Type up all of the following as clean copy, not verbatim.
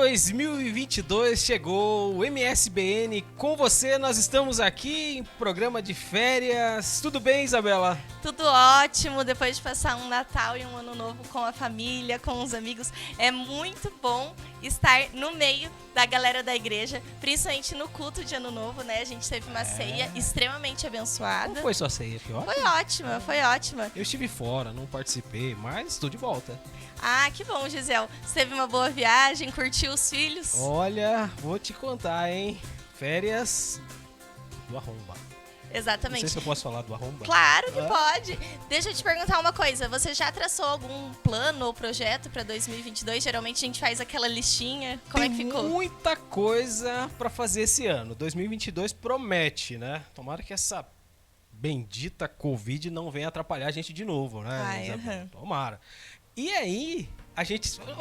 2022 chegou, o MSBN com você, nós estamos aqui em programa de férias. Tudo bem, Isabela? Tudo ótimo, depois de passar um Natal e um Ano Novo com a família, com os amigos. É muito bom estar no meio da galera da igreja, principalmente no culto de Ano Novo, né? A gente teve uma ceia extremamente abençoada. Como foi sua ceia, Fio? Foi ótima, foi ótima. Eu estive fora, não participei, mas estou de volta. Ah, que bom, Gisele. Você teve uma boa viagem, curtiu os filhos? Olha, vou te contar, hein? Férias do arromba. Exatamente. Não sei se eu posso falar do arromba. Claro que pode. Deixa eu te perguntar uma coisa. Você já traçou algum plano ou projeto para 2022? Geralmente a gente faz aquela listinha. Como é que ficou? Tem muita coisa para fazer esse ano. 2022 promete, né? Tomara que essa bendita Covid não venha atrapalhar a gente de novo, né? Ai, Tomara. E aí,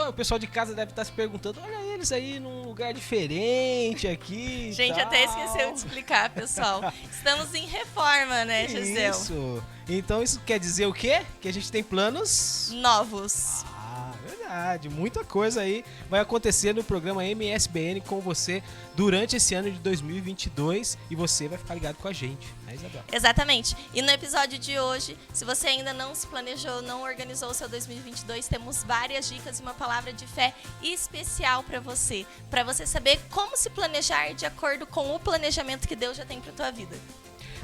o pessoal de casa deve estar se perguntando, olha eles aí num lugar diferente aqui. Gente, até esqueceu de explicar, pessoal. Estamos em reforma, né, Gisele? Isso. Então isso quer dizer o quê? Que a gente tem planos Novos. Verdade, muita coisa aí vai acontecer no programa MSBN com você durante esse ano de 2022 e você vai ficar ligado com a gente, né, Isabel? Exatamente. E no episódio de hoje, se você ainda não se planejou, não organizou o seu 2022, temos várias dicas e uma palavra de fé especial para você saber como se planejar de acordo com o planejamento que Deus já tem para tua vida.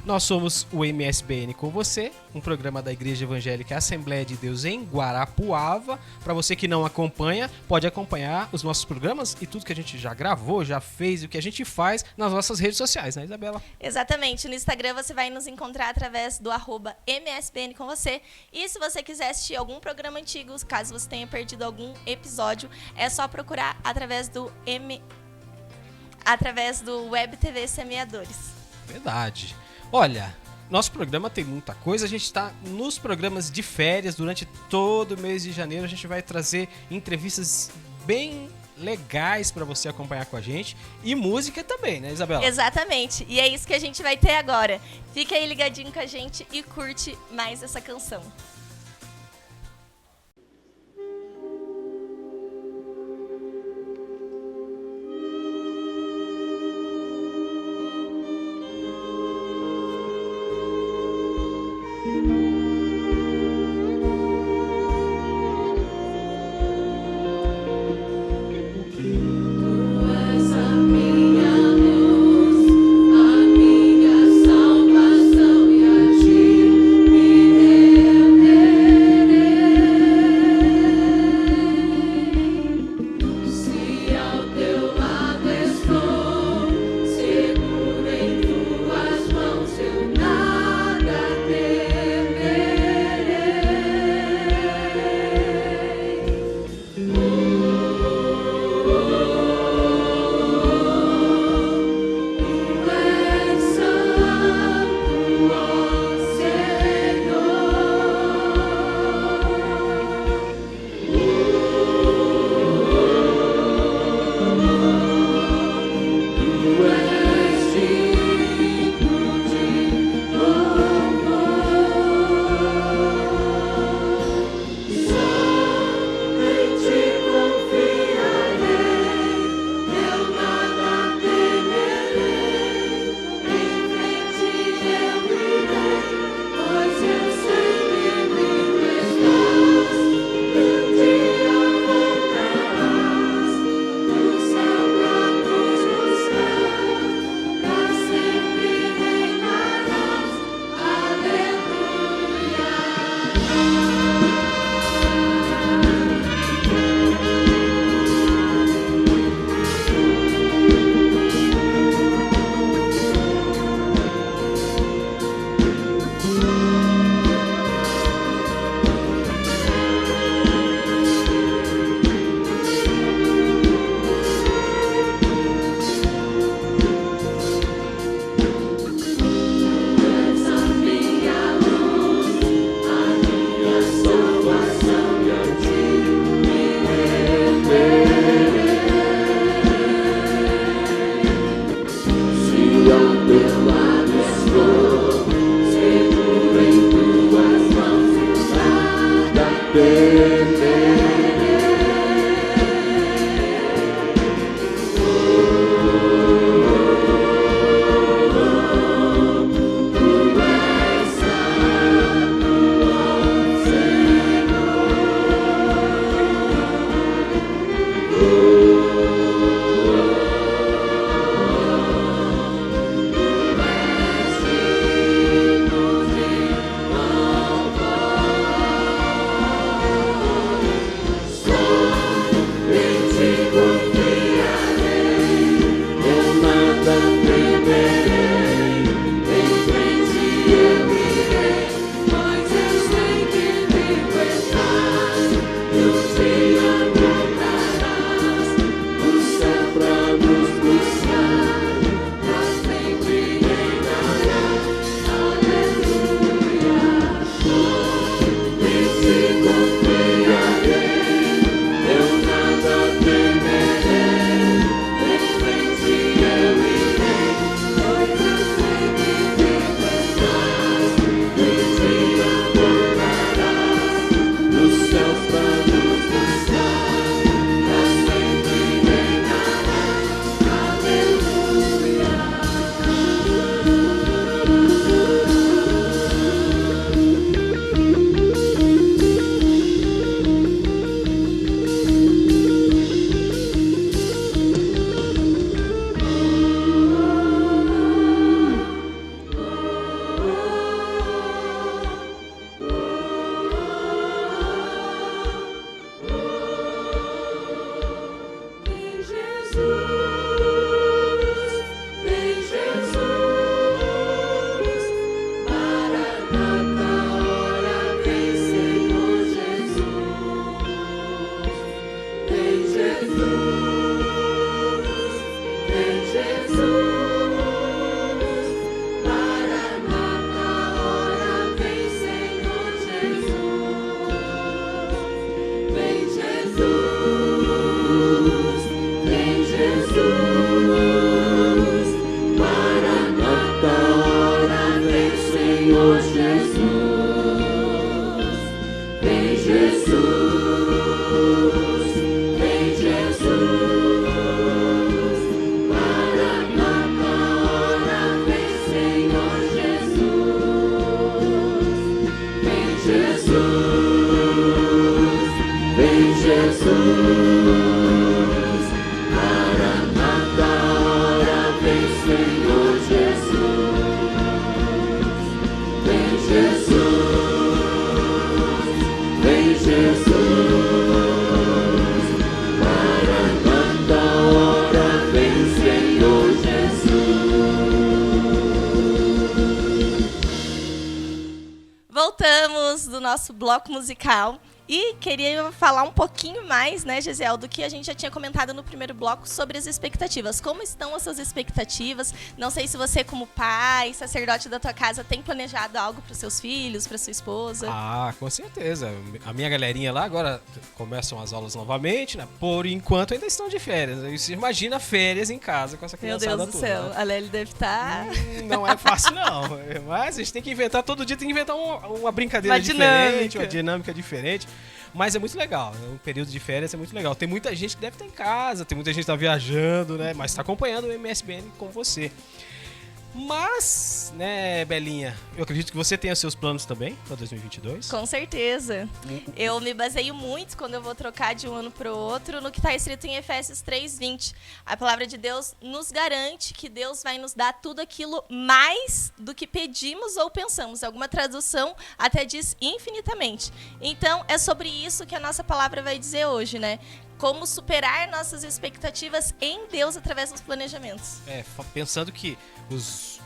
Nós somos o MSBN com você, um programa da Igreja Evangélica Assembleia de Deus em Guarapuava. Para você que não acompanha, pode acompanhar os nossos programas e tudo que a gente já gravou, já fez e o que a gente faz nas nossas redes sociais, né, Isabela? Exatamente. No Instagram você vai nos encontrar através do @MSBN com você. E se você quiser assistir algum programa antigo, caso você tenha perdido algum episódio, é só procurar através do Web TV Semeadores. Verdade. Olha, nosso programa tem muita coisa, a gente está nos programas de férias durante todo o mês de janeiro, a gente vai trazer entrevistas bem legais para você acompanhar com a gente e música também, né, Isabela? Exatamente, e é isso que a gente vai ter agora. Fica aí ligadinho com a gente e curte mais essa canção. Salvação e a ti me Voltamos do nosso bloco musical e queria falar um pouquinho mais, né, Gesiel, do que a gente já tinha comentado no primeiro bloco sobre as expectativas. Como estão as suas expectativas? Não sei se você, como pai, sacerdote da tua casa, tem planejado algo para os seus filhos, para sua esposa? Ah, com certeza. A minha galerinha lá agora começam as aulas novamente, né? Por enquanto ainda estão de férias. Você imagina férias em casa com essa Meu criançada Deus do toda, céu, né? a Lely deve estar... Não é fácil, não. Mas a gente tem que inventar, todo dia tem que inventar uma brincadeira Uma diferente, dinâmica. uma dinâmica diferente. Mas é muito legal, né? Um período de férias é muito legal. Tem muita gente que deve estar em casa, tem muita gente que está viajando, né? Mas está acompanhando o MSBN com você. Mas, né, Belinha, eu acredito que você tenha seus planos também para 2022. Com certeza. Eu me baseio muito, quando eu vou trocar de um ano para o outro, no que está escrito em Efésios 3:20. A palavra de Deus nos garante que Deus vai nos dar tudo aquilo mais do que pedimos ou pensamos. Alguma tradução até diz infinitamente. Então, é sobre isso que a nossa palavra vai dizer hoje, né? Como superar nossas expectativas em Deus através dos planejamentos. Pensando que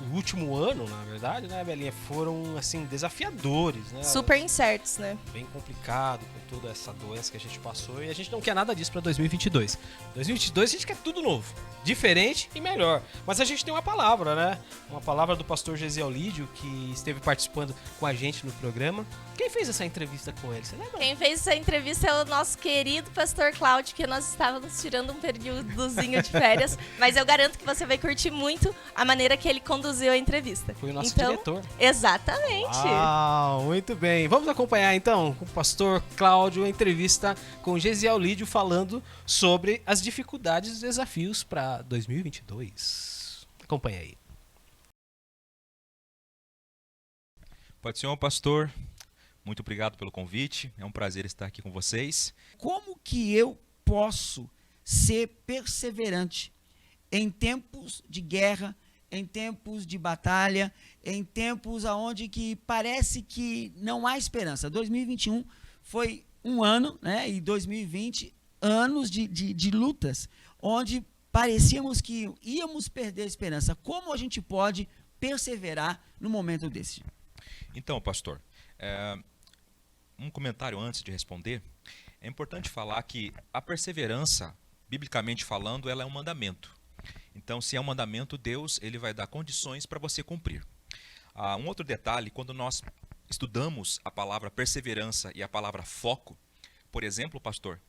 o último ano, na verdade, né, Belinha, foram, assim, desafiadores, né? Super incertos, né? Bem complicado com toda essa doença que a gente passou e a gente não quer nada disso para 2022. 2022 a gente quer tudo novo, diferente e melhor. Mas a gente tem uma palavra, né? Uma palavra do pastor Gesiel Lídio, que esteve participando com a gente no programa. Quem fez essa entrevista com ele? Você lembra? Quem fez essa entrevista é o nosso querido pastor Cláudio, que nós estávamos tirando um períodozinho de férias, mas eu garanto que você vai curtir muito a maneira que ele conduziu a entrevista. Foi o nosso então, diretor. Exatamente. Ah, muito bem. Vamos acompanhar então com o pastor Cláudio a entrevista com Gesiel Lídio falando sobre as dificuldades e desafios para 2022. Acompanha aí. Pode ser, pastor. Muito obrigado pelo convite. É um prazer estar aqui com vocês. Como que eu posso ser perseverante em tempos de guerra, em tempos de batalha, em tempos onde que parece que não há esperança? 2021 foi um ano, né, e 2020 anos de lutas, onde parecíamos que íamos perder a esperança. Como a gente pode perseverar no momento desse? Então, pastor, um comentário antes de responder. É importante falar que a perseverança, biblicamente falando, ela é um mandamento. Então, se é um mandamento, Deus ele vai dar condições para você cumprir. Um outro detalhe, quando nós estudamos a palavra perseverança e a palavra foco, por exemplo, pastor,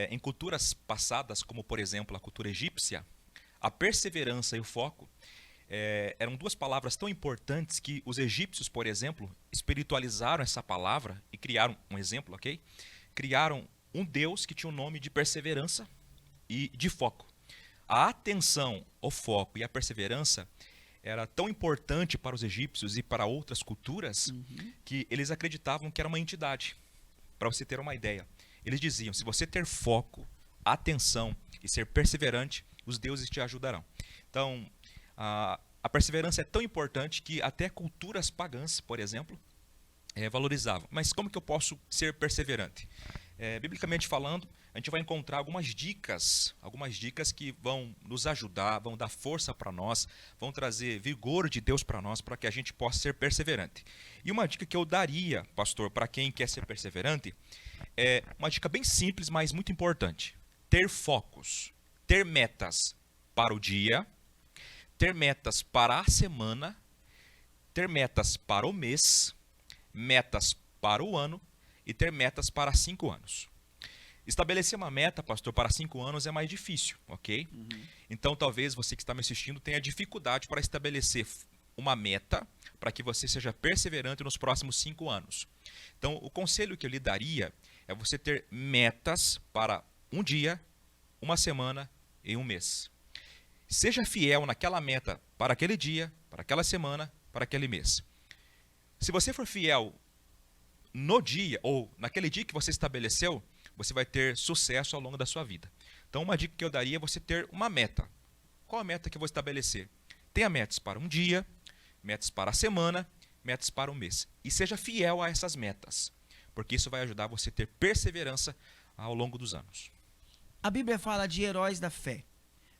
em culturas passadas, como por exemplo a cultura egípcia, a perseverança e o foco eram duas palavras tão importantes que os egípcios, por exemplo, espiritualizaram essa palavra e criaram um exemplo, ok? Criaram um Deus que tinha o nome de perseverança e de foco. A atenção, o foco e a perseverança era tão importante para os egípcios e para outras culturas que eles acreditavam que era uma entidade. Para você ter uma ideia, eles diziam, se você ter foco, atenção e ser perseverante, os deuses te ajudarão. Então, a perseverança é tão importante que até culturas pagãs, por exemplo, valorizavam. Mas como que eu posso ser perseverante? Biblicamente falando, a gente vai encontrar algumas dicas que vão nos ajudar, vão dar força para nós, vão trazer vigor de Deus para nós, para que a gente possa ser perseverante. E uma dica que eu daria, pastor, para quem quer ser perseverante, é uma dica bem simples, mas muito importante. Ter focos, ter metas para o dia, ter metas para a semana, ter metas para o mês, metas para o ano e ter metas para 5 anos. Estabelecer uma meta, pastor, para 5 anos é mais difícil, ok? Então, talvez você que está me assistindo tenha dificuldade para estabelecer uma meta para que você seja perseverante nos próximos 5 anos. Então, o conselho que eu lhe daria é você ter metas para um dia, uma semana e um mês. Seja fiel naquela meta para aquele dia, para aquela semana, para aquele mês. Se você for fiel no dia ou naquele dia que você estabeleceu, você vai ter sucesso ao longo da sua vida. Então, uma dica que eu daria é você ter uma meta. Qual a meta que eu vou estabelecer? Tenha metas para um dia, metas para a semana, metas para um mês. E seja fiel a essas metas, porque isso vai ajudar você a ter perseverança ao longo dos anos. A Bíblia fala de heróis da fé.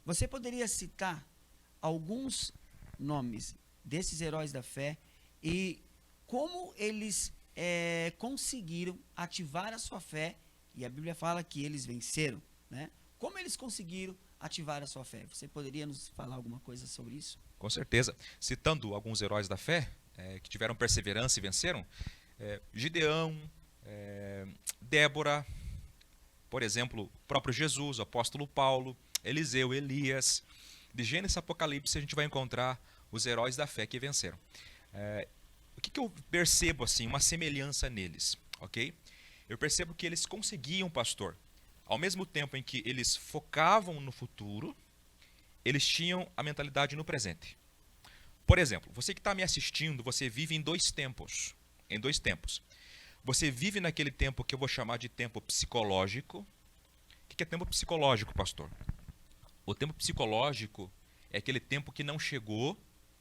Você poderia citar alguns nomes desses heróis da fé e como eles conseguiram ativar a sua fé? E a Bíblia fala que eles venceram, né? Como eles conseguiram ativar a sua fé? Você poderia nos falar alguma coisa sobre isso? Com certeza. Citando alguns heróis da fé que tiveram perseverança e venceram, Gideão, Débora, por exemplo, o próprio Jesus, o apóstolo Paulo, Eliseu, Elias. De Gênesis a Apocalipse a gente vai encontrar os heróis da fé que venceram. O que eu percebo assim, uma semelhança neles, ok? Eu percebo que eles conseguiam, pastor, ao mesmo tempo em que eles focavam no futuro, eles tinham a mentalidade no presente. Por exemplo, você que está me assistindo, você vive em dois tempos. Você vive naquele tempo que eu vou chamar de tempo psicológico. O que é tempo psicológico, pastor? O tempo psicológico é aquele tempo que não chegou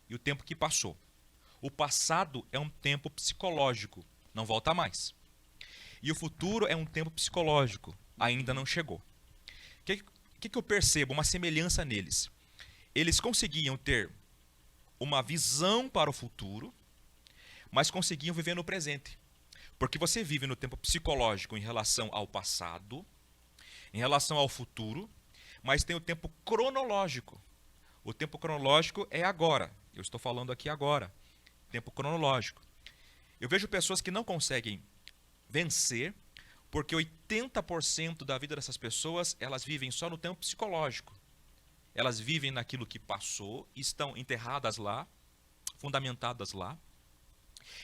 e o tempo que passou. O passado é um tempo psicológico, não volta mais. E o futuro é um tempo psicológico, ainda não chegou. O que eu percebo? Uma semelhança neles. Eles conseguiam ter uma visão para o futuro, mas conseguiam viver no presente. Porque você vive no tempo psicológico em relação ao passado, em relação ao futuro, mas tem o tempo cronológico. O tempo cronológico é agora. Eu estou falando aqui agora. Tempo cronológico. Eu vejo pessoas que não conseguem vencer, porque 80% da vida dessas pessoas, elas vivem só no tempo psicológico. Elas vivem naquilo que passou, estão enterradas lá, fundamentadas lá.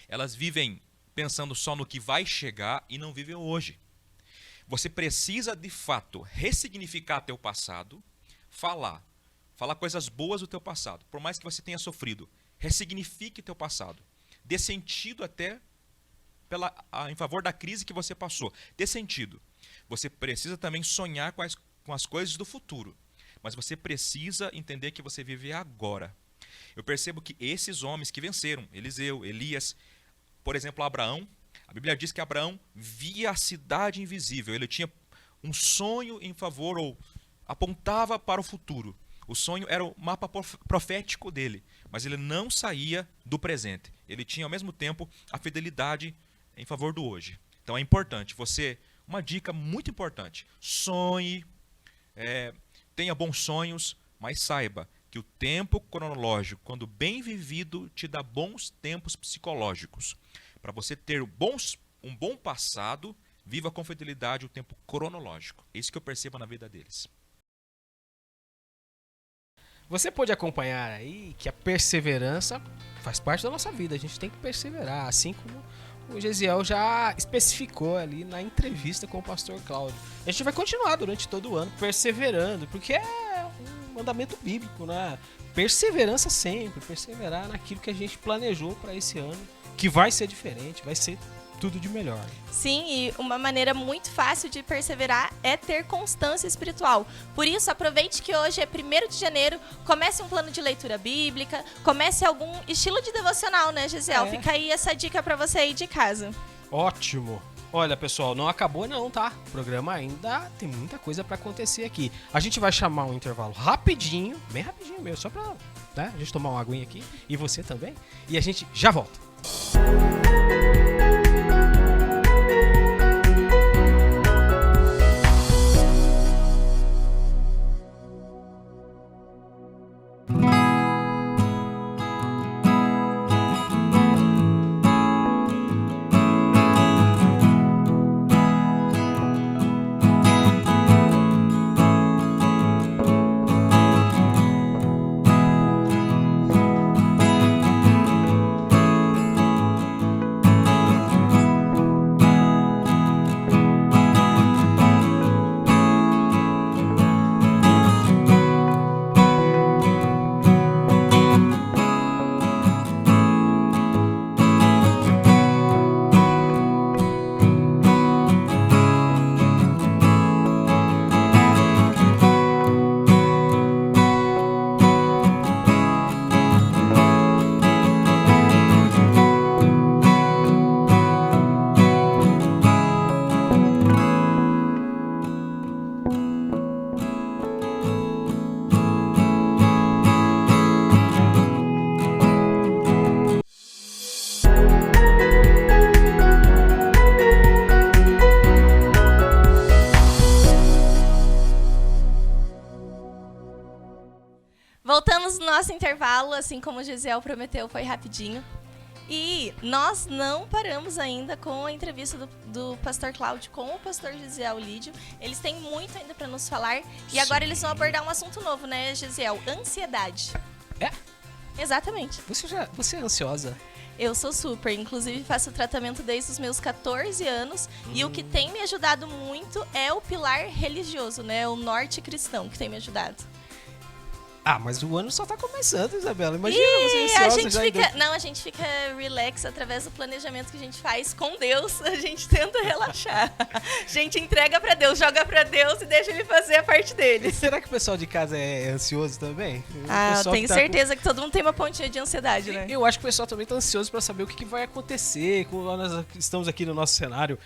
Elas vivem pensando só no que vai chegar e não vivem hoje. Você precisa, de fato, ressignificar teu passado, falar coisas boas do teu passado. Por mais que você tenha sofrido, ressignifique teu passado. Dê sentido até em favor da crise que você passou. Dê sentido. Você precisa também sonhar com as coisas do futuro. Mas você precisa entender que você vive agora. Eu percebo que esses homens que venceram, Eliseu, Elias, por exemplo, Abraão, a Bíblia diz que Abraão via a cidade invisível. Ele tinha um sonho em favor, ou apontava para o futuro. O sonho era o mapa profético dele, mas ele não saía do presente. Ele tinha, ao mesmo tempo, a fidelidade em favor do hoje. Então é importante, uma dica muito importante, sonhe, tenha bons sonhos, mas saiba que o tempo cronológico, quando bem vivido, te dá bons tempos psicológicos. Para você ter um bom passado, viva com fidelidade o tempo cronológico. É isso que eu percebo na vida deles. Você pode acompanhar aí que a perseverança faz parte da nossa vida. A gente tem que perseverar, assim como o Gesiel já especificou ali na entrevista com o pastor Cláudio. A gente vai continuar durante todo o ano perseverando, porque é um mandamento bíblico, né? Perseverança sempre, perseverar naquilo que a gente planejou para esse ano, que vai ser diferente, vai ser tudo de melhor. Sim, e uma maneira muito fácil de perseverar é ter constância espiritual. Por isso, aproveite que hoje é 1º de janeiro, comece um plano de leitura bíblica, comece algum estilo de devocional, né, Gesiel? Fica aí essa dica para você aí de casa. Ótimo! Olha, pessoal, não acabou não, tá? O programa ainda tem muita coisa para acontecer aqui. A gente vai chamar um intervalo rapidinho, bem rapidinho mesmo, só para a gente tomar uma aguinha aqui, e você também, e a gente já volta. Voltamos no nosso intervalo, assim como o Gisiel prometeu, foi rapidinho. E nós não paramos ainda com a entrevista do pastor Cláudio com o pastor Gisiel Lídio. Eles têm muito ainda para nos falar. E agora eles vão abordar um assunto novo, né, Gisiel? Ansiedade. É? Exatamente. Você é ansiosa? Eu sou super, inclusive faço tratamento desde os meus 14 anos. E o que tem me ajudado muito é o pilar religioso, né? O norte cristão que tem me ajudado. Ah, mas o ano só tá começando, Isabela. Imagina você ansiosa a gente fica relax através do planejamento que a gente faz com Deus. A gente tenta relaxar. A gente entrega pra Deus, joga pra Deus e deixa ele fazer a parte dele. E será que o pessoal de casa é ansioso também? Eu tenho certeza que todo mundo tem uma pontinha de ansiedade, né? Eu acho que o pessoal também tá ansioso pra saber o que vai acontecer. Como nós estamos aqui no nosso cenário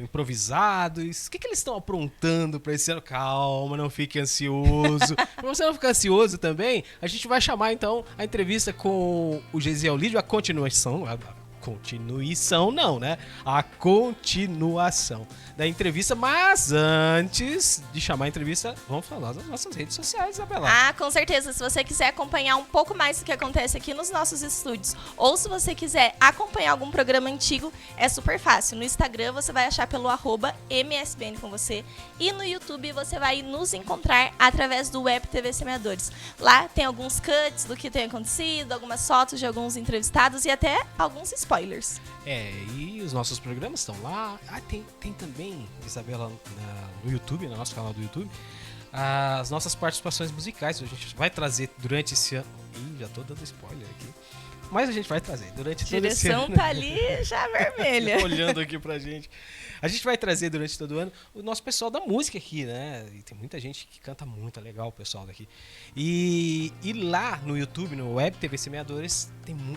improvisado. O que eles estão aprontando pra esse ano? Calma, não fique ansioso. Pra você não ficar ansioso também, a gente vai chamar então a entrevista com o Gisiel Lídio, a continuação da entrevista, mas antes de chamar a entrevista, vamos falar das nossas redes sociais, Isabela. Ah, com certeza, se você quiser acompanhar um pouco mais do que acontece aqui nos nossos estúdios, ou se você quiser acompanhar algum programa antigo, é super fácil. No Instagram você vai achar pelo @MSBN com você, e no YouTube você vai nos encontrar através do Web TV Semeadores. Lá tem alguns cuts do que tem acontecido, algumas fotos de alguns entrevistados e até alguns spoilers. E os nossos programas estão lá. Tem também, Isabela, no YouTube, no nosso canal do YouTube, as nossas participações musicais. A gente vai trazer durante esse ano. Ih, já tô dando spoiler aqui. Mas a gente vai trazer durante todo esse ano. A direção tá ali já vermelha. Olhando aqui pra gente. A gente vai trazer durante todo o ano o nosso pessoal da música aqui, né? E tem muita gente que canta muito, é legal o pessoal daqui. E lá no YouTube, no Web TV Semeadores,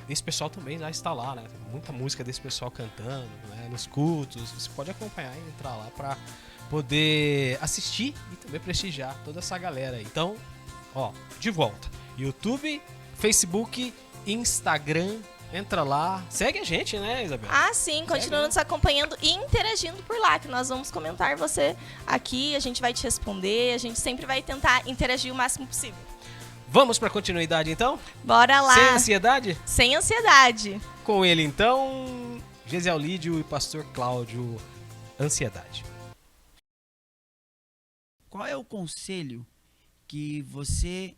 esse pessoal também já está lá, né? Tem muita música desse pessoal cantando, né? Nos cultos. Você pode acompanhar e entrar lá pra poder assistir e também prestigiar toda essa galera aí. Então, de volta. YouTube, Facebook, Instagram, entra lá, segue a gente, né, Isabela? Ah, sim, continua nos acompanhando e interagindo por lá, que nós vamos comentar você aqui, a gente vai te responder, a gente sempre vai tentar interagir o máximo possível. Vamos pra continuidade, então? Bora lá! Sem ansiedade? Sem ansiedade. Com ele, então, Gisiel Lídio e pastor Cláudio, ansiedade. Qual é o conselho que você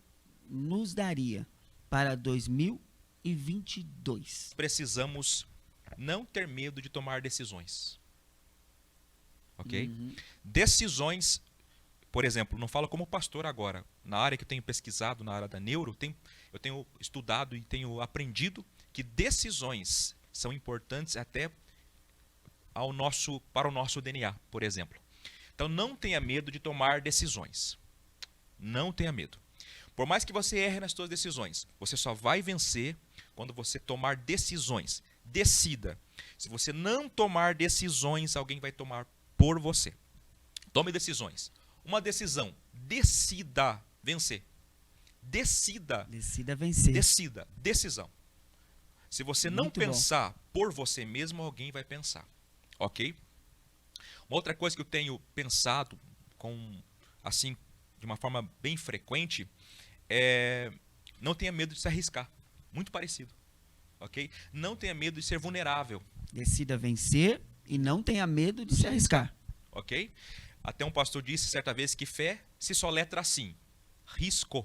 nos daria para 2022? Precisamos não ter medo de tomar decisões. Ok? Decisões, por exemplo, não falo como pastor agora. Na área que eu tenho pesquisado, na área da neuro, eu tenho estudado e tenho aprendido que decisões são importantes até para o nosso DNA, por exemplo. Então não tenha medo de tomar decisões. Não tenha medo. Por mais que você erre nas suas decisões, você só vai vencer quando você tomar decisões. Decida. Se você não tomar decisões, alguém vai tomar por você. Tome decisões. Uma decisão. Decida vencer. Decida. Decida vencer. Decida. Decisão. Se você não pensar por você mesmo, alguém vai pensar. Ok? Uma outra coisa que eu tenho pensado de uma forma bem frequente não tenha medo de se arriscar. Muito parecido. Ok? Não tenha medo de ser vulnerável. Decida vencer e não tenha medo de se arriscar. Ok? Até um pastor disse certa vez que fé se soletra assim. Risco.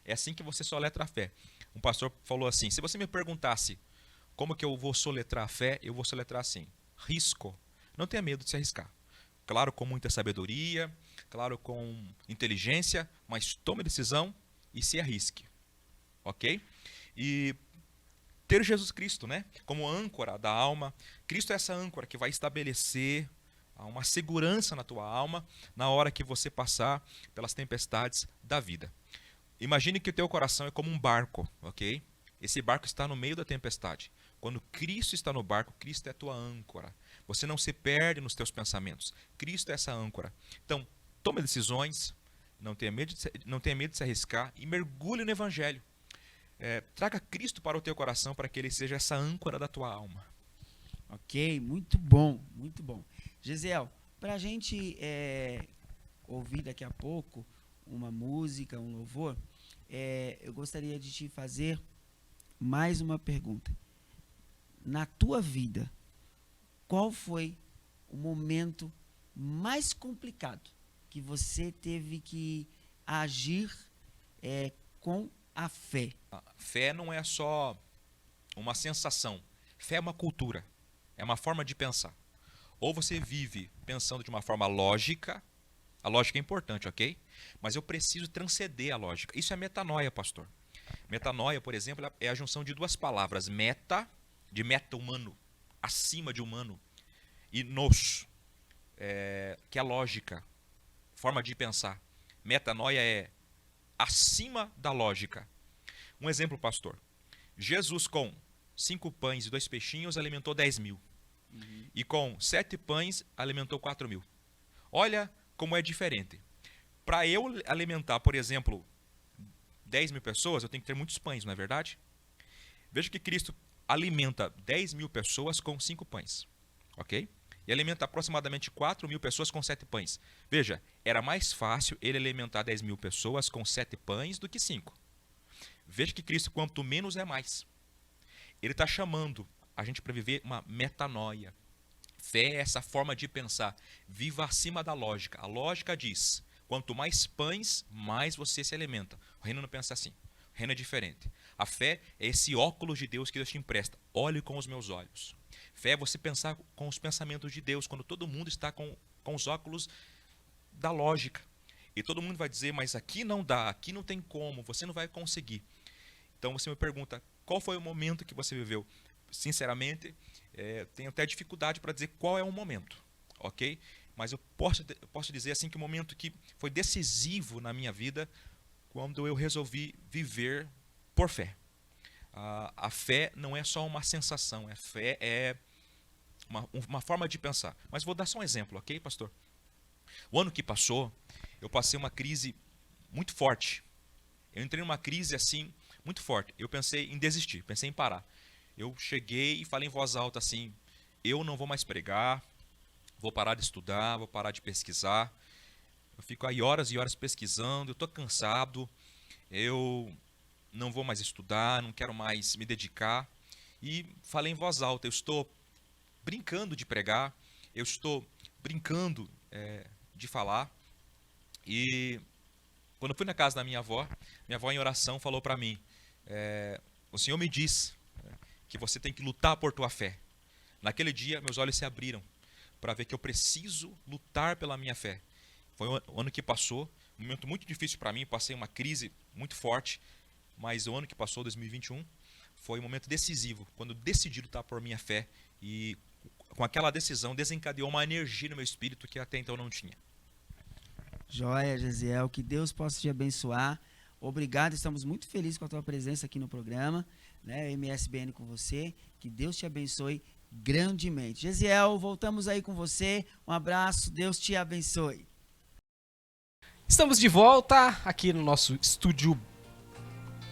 É assim que você soletra a fé. Um pastor falou assim, se você me perguntasse como que eu vou soletrar a fé, eu vou soletrar assim. Risco. Não tenha medo de se arriscar. Claro, com muita sabedoria, claro, com inteligência, mas tome a decisão e se arrisque. Ok? E ter Jesus Cristo, né, como âncora da alma. Cristo é essa âncora que vai estabelecer uma segurança na tua alma na hora que você passar pelas tempestades da vida. Imagine que o teu coração é como um barco, ok? Esse barco está no meio da tempestade. Quando Cristo está no barco, Cristo é a tua âncora. Você não se perde nos teus pensamentos. Cristo é essa âncora. Então, tome decisões, não tenha medo de se arriscar e mergulhe no Evangelho. Traga Cristo para o teu coração para que Ele seja essa âncora da tua alma. Ok, muito bom, muito bom. Gesiel, para a gente ouvir daqui a pouco uma música, um louvor, eu gostaria de te fazer mais uma pergunta. Na tua vida, qual foi o momento mais complicado que você teve que agir com a fé? A fé não é só uma sensação. Fé é uma cultura. É uma forma de pensar. Ou você vive pensando de uma forma lógica. A lógica é importante, ok? Mas eu preciso transcender a lógica. Isso é metanoia, pastor. Metanoia, por exemplo, é a junção de duas palavras. Meta, de meta humano, acima de humano. E nos, que é lógica, forma de pensar. Metanoia é acima da lógica. Um exemplo, pastor. Jesus com 5 pães e 2 peixinhos alimentou 10.000. E com 7 pães alimentou 4.000. Olha como é diferente. Para eu alimentar, por exemplo, 10.000 pessoas, eu tenho que ter muitos pães, não é verdade? Veja que Cristo alimenta 10.000 pessoas com 5 pães. Ok? E alimenta aproximadamente 4.000 pessoas com 7 pães. Veja, era mais fácil ele alimentar 10.000 pessoas com 7 pães do que 5. Veja que Cristo, quanto menos é mais. Ele está chamando a gente para viver uma metanoia. Fé é essa forma de pensar. Viva acima da lógica. A lógica diz, quanto mais pães, mais você se alimenta. O reino não pensa assim. O reino é diferente. A fé é esse óculos de Deus que Deus te empresta. Olhe com os meus olhos. Fé é você pensar com os pensamentos de Deus, quando todo mundo está com os óculos da lógica. E todo mundo vai dizer, mas aqui não dá, aqui não tem como, você não vai conseguir. Então você me pergunta, qual foi o momento que você viveu? Sinceramente, tenho até dificuldade para dizer qual é o momento, ok? Mas eu posso dizer assim que o momento que foi decisivo na minha vida, quando eu resolvi viver por fé. A fé não é só uma sensação, a fé é uma forma de pensar. Mas vou dar só um exemplo, ok, pastor? O ano que passou, eu passei uma crise muito forte. Eu entrei numa crise assim, muito forte. Eu pensei em desistir, pensei em parar. Eu cheguei e falei em voz alta assim, eu não vou mais pregar, vou parar de estudar, vou parar de pesquisar. Eu fico aí horas e horas pesquisando, eu estou cansado, eu não vou mais estudar, não quero mais me dedicar. E falei em voz alta, eu estou brincando de pregar, eu estou brincando de falar. E quando eu fui na casa da minha avó em oração falou para mim, o Senhor me diz que você tem que lutar por tua fé. Naquele dia, meus olhos se abriram para ver que eu preciso lutar pela minha fé. Foi o ano que passou, um momento muito difícil para mim, passei uma crise muito forte, mas o ano que passou, 2021, foi um momento decisivo, quando eu decidi lutar por minha fé e com aquela decisão desencadeou uma energia no meu espírito que até então não tinha. Joia, Gesiel, que Deus possa te abençoar. Obrigado, estamos muito felizes com a tua presença aqui no programa, né? MSBN com você, que Deus te abençoe grandemente. Gesiel, voltamos aí com você, um abraço, Deus te abençoe. Estamos de volta aqui no nosso estúdio,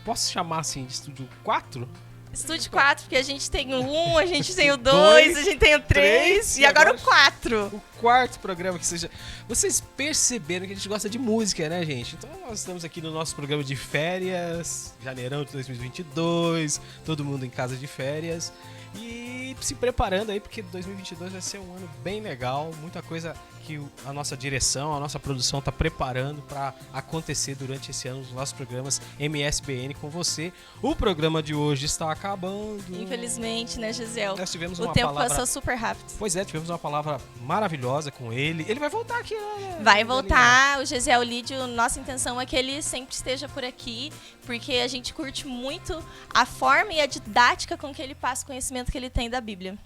posso chamar assim de estúdio 4? Estúdio 4, porque a gente tem o 1, a gente tem o 2, a gente tem o 3 e agora o 4. O quarto programa que seja. Vocês perceberam que a gente gosta de música, né, gente? Então nós estamos aqui no nosso programa de férias, janeirão de 2022, todo mundo em casa de férias. E se preparando aí, porque 2022 vai ser um ano bem legal, muita coisa que a nossa direção, a nossa produção está preparando para acontecer durante esse ano nos nossos programas MSBN com você. O programa de hoje está acabando. Infelizmente, né, Gesiel? Nós tivemos o uma tempo palavra... passou super rápido. Pois é, tivemos uma palavra maravilhosa com ele. Ele vai voltar aqui, né? Vai voltar, o Gesiel Lídio, nossa intenção é que ele sempre esteja por aqui, porque a gente curte muito a forma e a didática com que ele passa o conhecimento que ele tem da Bíblia.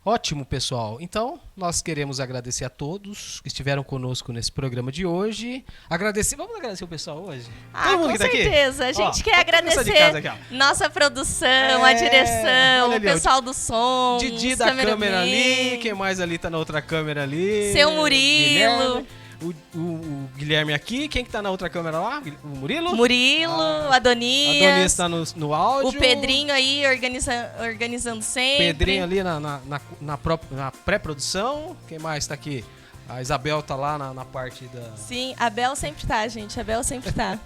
Ótimo, pessoal. Então, nós queremos agradecer a todos que estiveram conosco nesse programa de hoje. Vamos agradecer o pessoal hoje? Ah, com certeza. A gente quer agradecer nossa produção, a direção, o pessoal do som, Didi da câmera ali, quem mais ali tá na outra câmera ali? Seu Murilo. O Guilherme aqui, quem que tá na outra câmera lá? O Murilo? Adonias. Adonias tá no áudio. O Pedrinho aí organizando sempre. Pedrinho ali na pré-produção. Quem mais tá aqui? A Isabel tá lá na parte da... Sim, a Bel sempre tá, gente. A Bel sempre tá.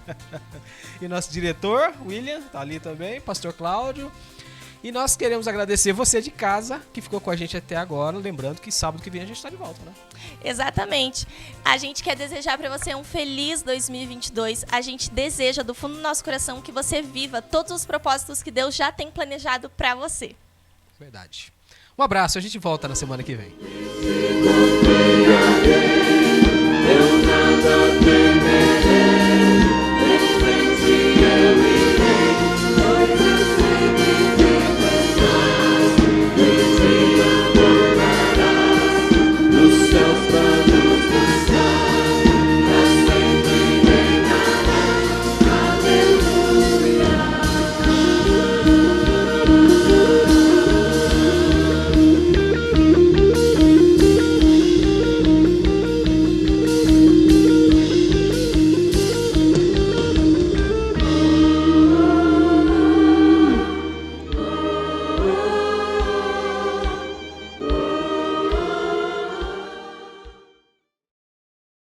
E nosso diretor, William, tá ali também. Pastor Cláudio. E nós queremos agradecer você de casa que ficou com a gente até agora. Lembrando que sábado que vem a gente tá de volta, né? Exatamente. A gente quer desejar para você um feliz 2022. A gente deseja do fundo do nosso coração que você viva todos os propósitos que Deus já tem planejado para você. Verdade. Um abraço, a gente volta na semana que vem.